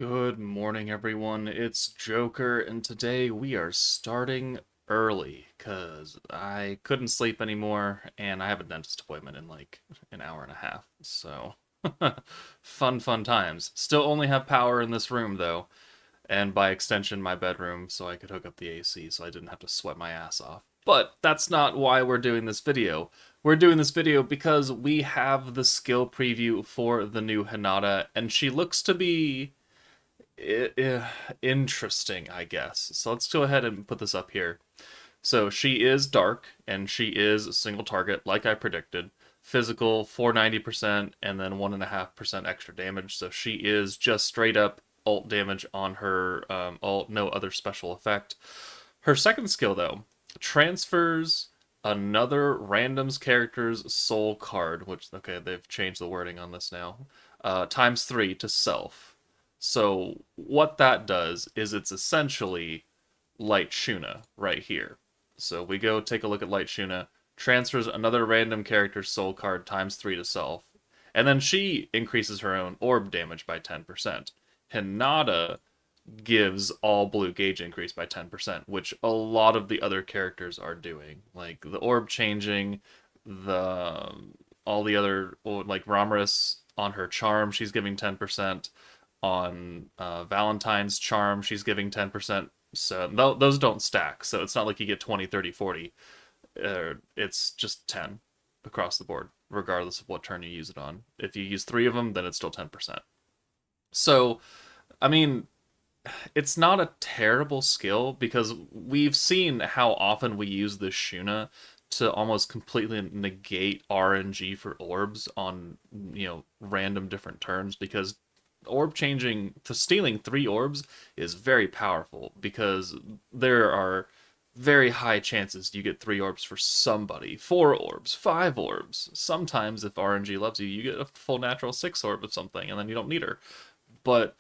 Good morning, everyone. It's Joker, and today we are starting early because I couldn't sleep anymore, and I have a dentist appointment in like an hour and a half. So, fun times. Still only have power in this room, though, and by extension, my bedroom, so I could hook up the AC so I didn't have to sweat my ass off. But that's not why we're doing this video. We're doing this video because we have the skill preview for the new Hanada, and she looks to be interesting, I guess. So let's go ahead and put this up here. So she is dark and she is a single target, like I predicted. Physical 490% and then 1.5% extra damage. So she is just straight up ult damage on her ult, no other special effect. Her second skill, though, transfers another random's character's soul card, which, okay, they've changed the wording on this now, times 3 to self. So what that does is it's essentially Light Shuna right here. So we go take a look at Light Shuna, transfers another random character's soul card times 3 to self, and then she increases her own orb damage by 10%. Hinata gives all blue gauge increase by 10%, which a lot of the other characters are doing. Like the orb changing, the all the other like Ramrus on her charm, she's giving 10%. On Valentine's charm, she's giving 10%. So those don't stack. So it's not like you get 20, 30, 40. It's just 10 across the board, regardless of what turn you use it on. If you use 3 of them, then it's still 10%. So, I mean, it's not a terrible skill because we've seen how often we use this Shuna to almost completely negate RNG for orbs on random different turns because orb changing to stealing 3 orbs is very powerful because there are very high chances you get 3 orbs for somebody, 4 orbs, 5 orbs. Sometimes if RNG loves you, you get a full natural 6 orb of something and then you don't need her. But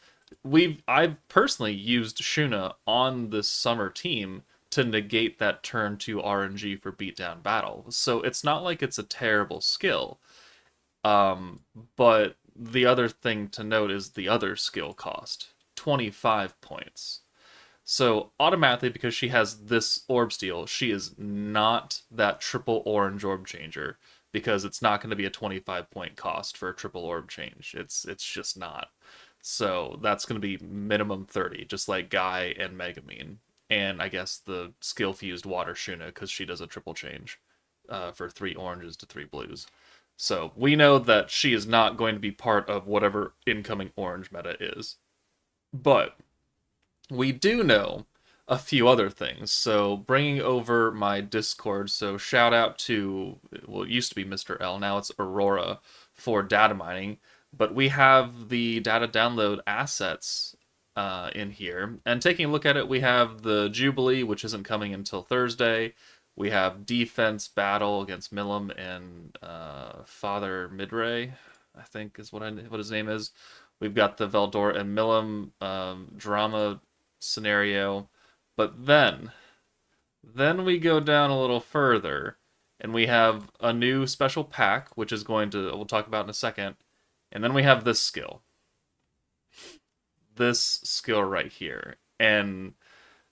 I've personally used Shuna on this summer team to negate that turn 2 RNG for beatdown battle. So it's not like it's a terrible skill. Um, but the other thing to note is the other skill cost, 25 points. So automatically, because she has this orb steal, she is not that triple orange orb changer because it's not going to be a 25-point cost for a triple orb change. It's just not. So that's going to be minimum 30, just like Guy and Megamine. And I guess the skill fused water Shuna because she does a triple change for 3 oranges to 3 blues. So we know that she is not going to be part of whatever incoming orange meta is. But we do know a few other things. So bringing over my Discord, so shout out to, well, it used to be Mr. L, now it's Aurora for data mining. But we have the data download assets in here. And taking a look at it, we have the Jubilee, which isn't coming until Thursday. We have defense battle against MILIM and Father Midray, I think is what his name is. We've got the Veldor and MILIM drama scenario, but then we go down a little further, and we have a new special pack, which is going to we'll talk about in a second, and then we have this skill right here, and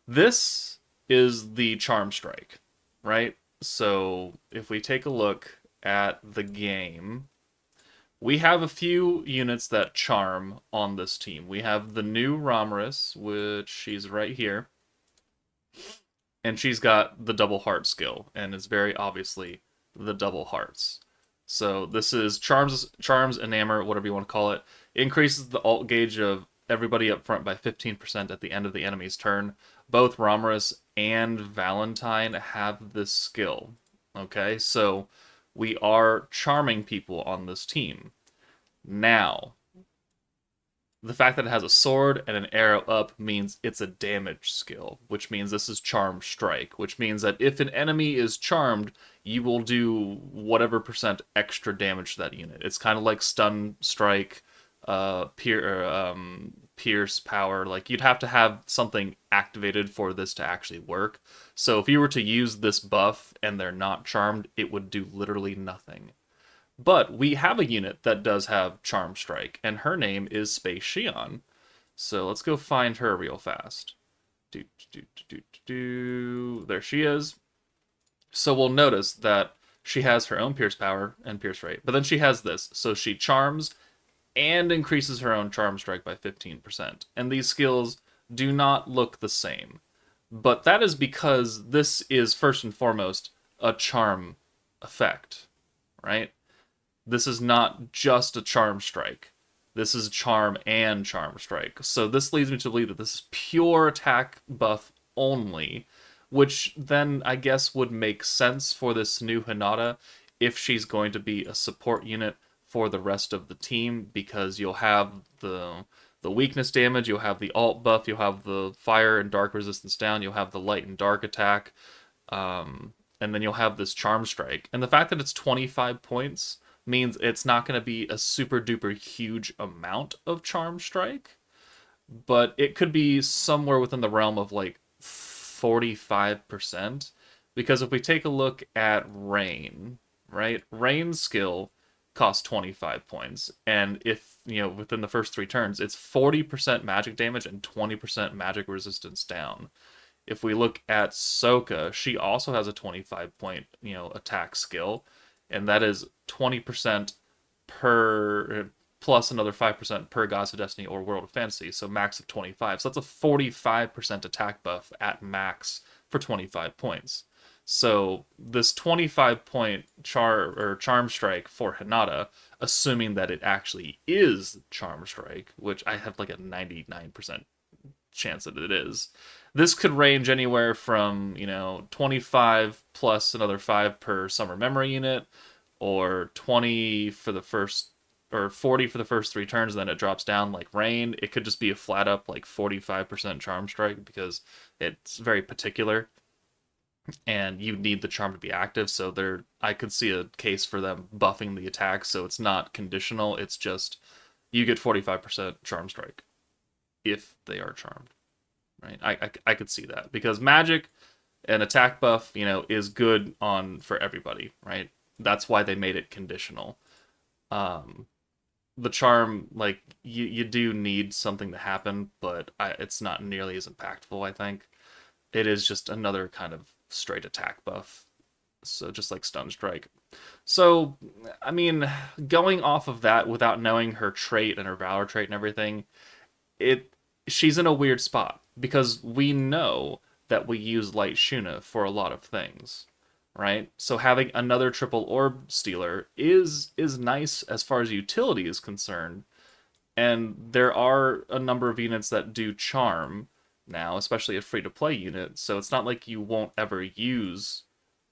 this is the Charm Strike, right? So if we take a look at the game, we have a few units that charm on this team. We have the new Ramrus, which she's right here, and she's got the double heart skill, and it's very obviously the double hearts. So this is charms, enamor, whatever you want to call it. Increases the ult gauge of everybody up front by 15% at the end of the enemy's turn. Both Ramrus and Valentine have this skill. Okay, so we are charming people on this team. Now, the fact that it has a sword and an arrow up means it's a damage skill, which means this is Charm Strike, which means that if an enemy is charmed, you will do whatever percent extra damage to that unit. It's kind of like Stun Strike, Pierce Power. Like, you'd have to have something activated for this to actually work. So if you were to use this buff and they're not charmed, it would do literally nothing. But we have a unit that does have Charm Strike, and her name is Space Shion. So let's go find her real fast. There she is. So we'll notice that she has her own pierce power and pierce rate, but then she has this. So she charms and increases her own charm strike by 15%. And these skills do not look the same. But that is because this is first and foremost a charm effect, right? This is not just a charm strike. This is charm and charm strike. So this leads me to believe that this is pure attack buff only, which then I guess would make sense for this new Hanada if she's going to be a support unit for the rest of the team, because you'll have the weakness damage, you'll have the alt buff, you'll have the fire and dark resistance down, you'll have the light and dark attack, and then you'll have this charm strike. And the fact that it's 25 points means it's not going to be a super duper huge amount of charm strike, but it could be somewhere within the realm of like 45%. Because if we take a look at Rain, right? Rain's skill costs 25 points. And if, within the first 3 turns, it's 40% magic damage and 20% magic resistance down. If we look at Soka, she also has a 25 point, attack skill, and that is 20% per plus another 5% per Gods of Destiny or World of Fantasy, so max of 25. So that's a 45% attack buff at max for 25 points. So this 25 point charm strike for Hanada, assuming that it actually is charm strike, which I have like a 99% chance that it is. This could range anywhere from, 25 plus another 5 per summer memory unit, or 20 for the first, or 40 for the first 3 turns, and then it drops down like Rain. It could just be a flat up like 45% charm strike because it's very particular and you need the charm to be active. So I could see a case for them buffing the attack, so it's not conditional. It's just you get 45% charm strike if they are charmed, right? I could see that because magic and attack buff, is good on for everybody, right? That's why they made it conditional. The charm, like you do need something to happen, but it's not nearly as impactful. I think it is just another kind of straight attack buff, so just like stun strike. So I mean, going off of that without knowing her trait and her valor trait and everything, she's in a weird spot because we know that we use Light Shuna for a lot of things, right? So having another triple orb stealer is nice as far as utility is concerned, and there are a number of units that do charm now, especially a free-to-play unit, so it's not like you won't ever use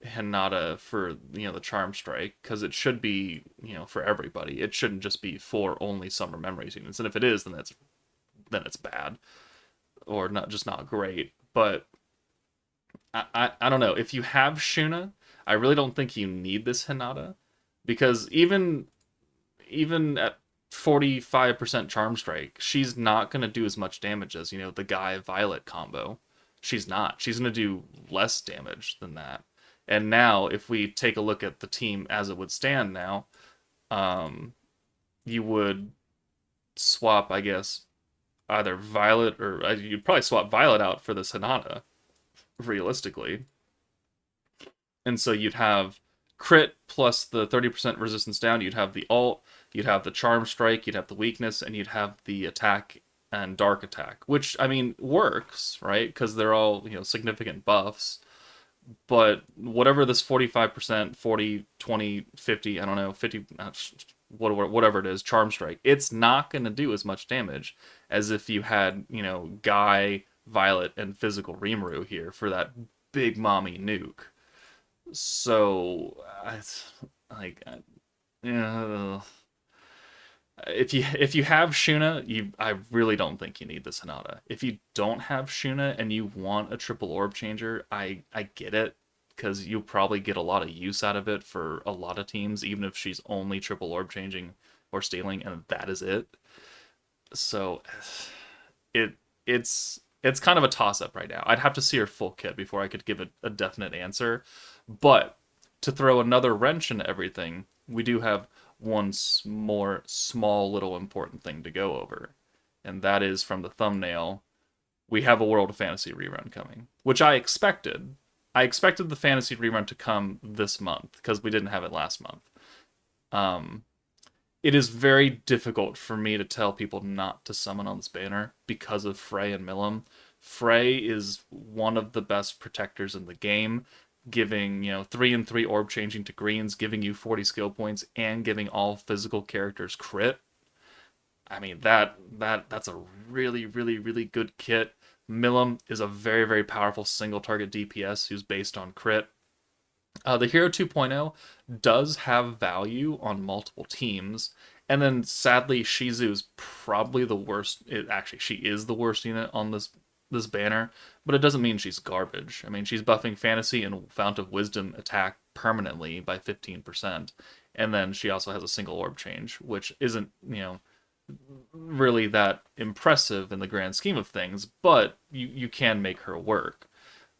Hanada for, the charm strike, because it should be, for everybody. It shouldn't just be for only summer memories units, and if it is, then it's bad, or not great. But I don't know. If you have Shuna, I really don't think you need this Hanada, because even at 45% charm strike, she's not going to do as much damage as, the Guy Violet combo. She's not. She's going to do less damage than that. And now, if we take a look at the team as it would stand now, you would swap, I guess, either Violet or you'd probably swap Violet out for this Hanada, realistically. And so you'd have crit plus the 30% resistance down, you'd have the alt, you'd have the charm strike, you'd have the weakness, and you'd have the attack and dark attack, which, I mean, works, right? Because they're all, significant buffs. But whatever this 45%, 40, 20, 50, I don't know, 50, whatever it is, charm strike, it's not going to do as much damage as if you had, Guy, Violet, and physical Rimuru here for that big mommy nuke. So, if you have Shuna, I really don't think you need this Hanada. If you don't have Shuna and you want a triple orb changer, I get it, because you'll probably get a lot of use out of it for a lot of teams, even if she's only triple orb changing or stealing, and that is it. So it's kind of a toss-up right now. I'd have to see her full kit before I could give it a definite answer. But to throw another wrench into everything, we do have one more small little important thing to go over. and that is from the thumbnail. We have a World of Fantasy rerun coming, which I expected. I expected the fantasy rerun to come this month because we didn't have it last month. Um, it is very difficult for me to tell people not to summon on this banner because of FREY and MILIM. FREY is one of the best protectors in the game, giving, 3 and 3 orb changing to greens, giving you 40 skill points, and giving all physical characters crit. I mean, that's a really, really, really good kit. MILIM is a very, very powerful single target DPS who's based on crit. The Hero 2.0 does have value on multiple teams, and then sadly, Shizu is probably the worst. Actually, she is the worst unit on this banner, but it doesn't mean she's garbage. I mean, she's buffing Fantasy and Fount of Wisdom attack permanently by 15%, and then she also has a single orb change, which isn't really that impressive in the grand scheme of things, but you can make her work.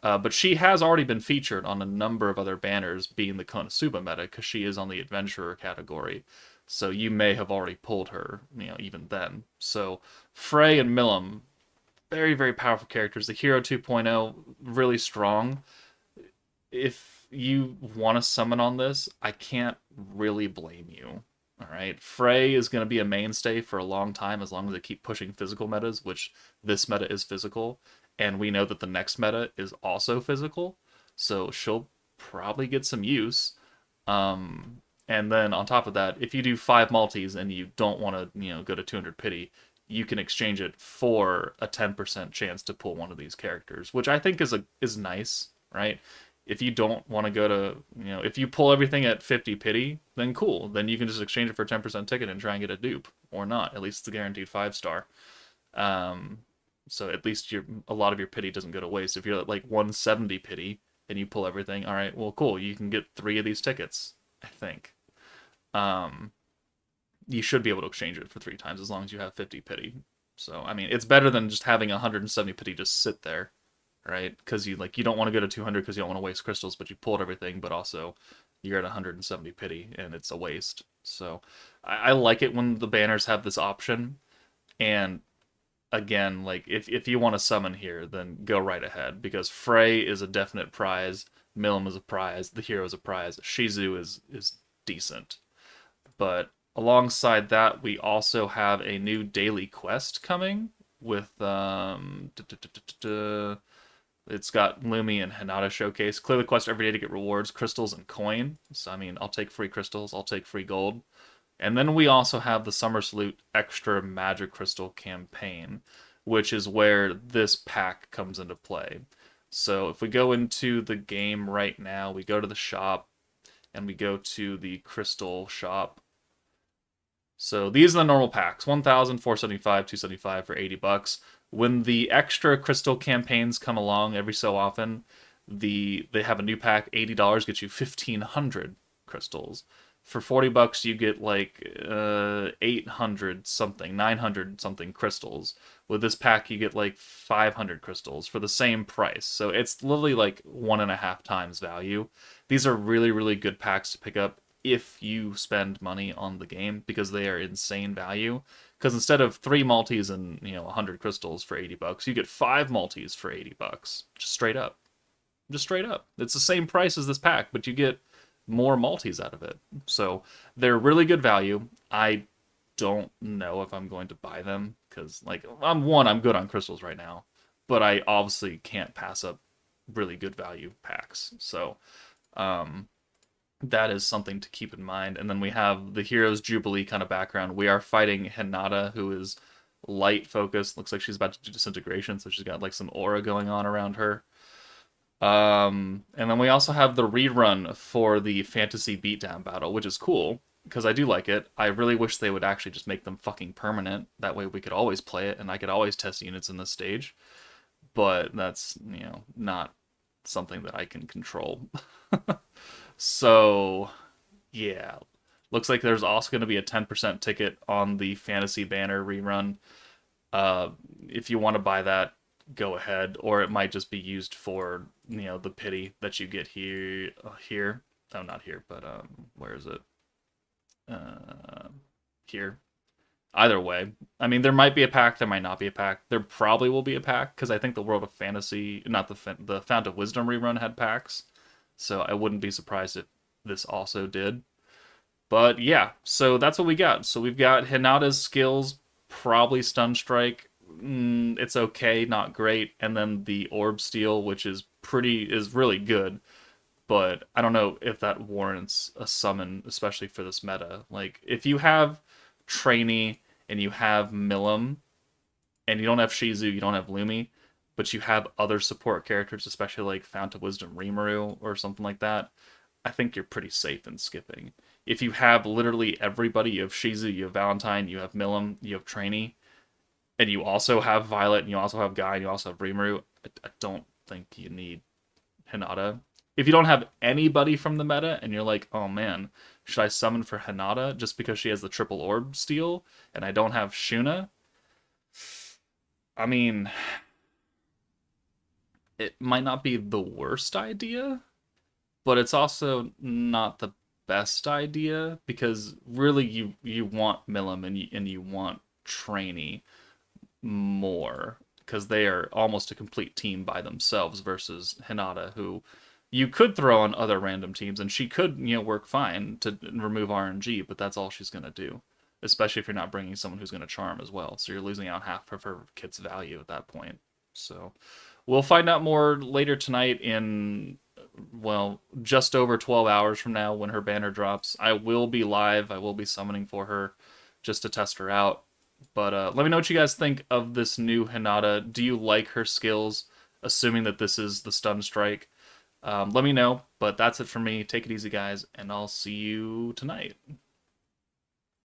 But she has already been featured on a number of other banners, being the Konosuba meta, because she is on the Adventurer category. So you may have already pulled her, even then. So FREY and MILIM, very, very powerful characters. The Hero 2.0, really strong. If you want to summon on this, I can't really blame you. All right, FREY is going to be a mainstay for a long time as long as they keep pushing physical metas, which this meta is physical, and we know that the next meta is also physical, so she'll probably get some use. And then on top of that, if you do 5 multis and you don't want to, go to 200 pity, you can exchange it for a 10% chance to pull one of these characters, which I think is nice, right? If you don't want to go to, if you pull everything at 50 pity, then cool. Then you can just exchange it for a 10% ticket and try and get a dupe, or not. At least it's a guaranteed 5-star. So at least a lot of your pity doesn't go to waste. If you're at like 170 pity and you pull everything, all right, well, cool. You can get 3 of these tickets, I think. You should be able to exchange it for 3 times as long as you have 50 pity. So, I mean, it's better than just having 170 pity just sit there, right? Because you don't want to go to 200 because you don't want to waste crystals, but you pulled everything, but also you're at 170 pity and it's a waste. So I like it when the banners have this option. And again, like if you want to summon here, then go right ahead, because FREY is a definite prize, MILIM is a prize, the hero is a prize, Shizu is decent. But alongside that, we also have a new daily quest coming with it's got Lumi and Hanada showcase. Clear the quest every day to get rewards, crystals, and coin. So I mean, I'll take free crystals, I'll take free gold. And then we also have the Summer Salute Extra Magic Crystal campaign, which is where this pack comes into play. So if we go into the game right now, we go to the shop, and we go to the crystal shop. So these are the normal packs: 1,000, 475, 275 for $80. When the extra crystal campaigns come along every so often, they have a new pack. $80 gets you 1,500 crystals. For $40, you get like 800 something, 900 something crystals. With this pack, you get like 500 crystals for the same price. So it's literally like 1.5 times value. These are really, really good packs to pick up if you spend money on the game, because they are insane value. Because instead of 3 multis and 100 crystals for $80, you get 5 multis for $80. Just straight up. Just straight up. It's the same price as this pack, but you get more multis out of it. So they're really good value. I don't know if I'm going to buy them because, like, I'm good on crystals right now, but I obviously can't pass up really good value packs. So that is something to keep in mind. And then we have the Heroes Jubilee kind of background. We are fighting Hanada, who is light focused. Looks like she's about to do disintegration, so she's got like some aura going on around her. And then we also have the rerun for the fantasy beatdown battle, which is cool because I do like it. I really wish they would actually just make them fucking permanent. That way we could always play it and I could always test units in this stage. But that's, not something that I can control. So, yeah. Looks like there's also going to be a 10% ticket on the fantasy banner rerun. If you want to buy that, go ahead, or it might just be used for the pity that you get here. Oh, not here, but where is it? Here. Either way, I mean, there might be a pack, there might not be a pack. There probably will be a pack because I think the World of Fantasy, not the Fount of Wisdom rerun had packs, so I wouldn't be surprised if this also did. But yeah, so that's what we got. So we've got Hinata's skills, probably Stun Strike. It's okay, not great, and then the Orb Steal, which is really good. But I don't know if that warrants a summon, especially for this meta. Like if you have Trainee and you have Milim, and you don't have Shizu, you don't have Lumi, but you have other support characters, especially like Fount of Wisdom Rimuru or something like that, I think you're pretty safe in skipping. If you have literally everybody, you have Shizu, you have Valentine, you have Milim, you have Trainee, and you also have Violet, and you also have Guy, and you also have Rimuru, I don't think you need Hinata. If you don't have anybody from the meta, and you're like, oh man, should I summon for Hanada just because she has the triple orb steal, and I don't have Shuna? I mean, it might not be the worst idea, but it's also not the best idea because really you want Milim and you want Trainee more because they are almost a complete team by themselves versus Hinata, who you could throw on other random teams and she could work fine to remove RNG, but that's all she's gonna do. Especially if you're not bringing someone who's gonna charm as well, so you're losing out half of her kit's value at that point. So we'll find out more later tonight in, well, just over 12 hours from now when her banner drops. I will be live. I will be summoning for her just to test her out. But let me know what you guys think of this new Hinata. Do you like her skills, assuming that this is the stun strike? Let me know. But that's it for me. Take it easy, guys, and I'll see you tonight.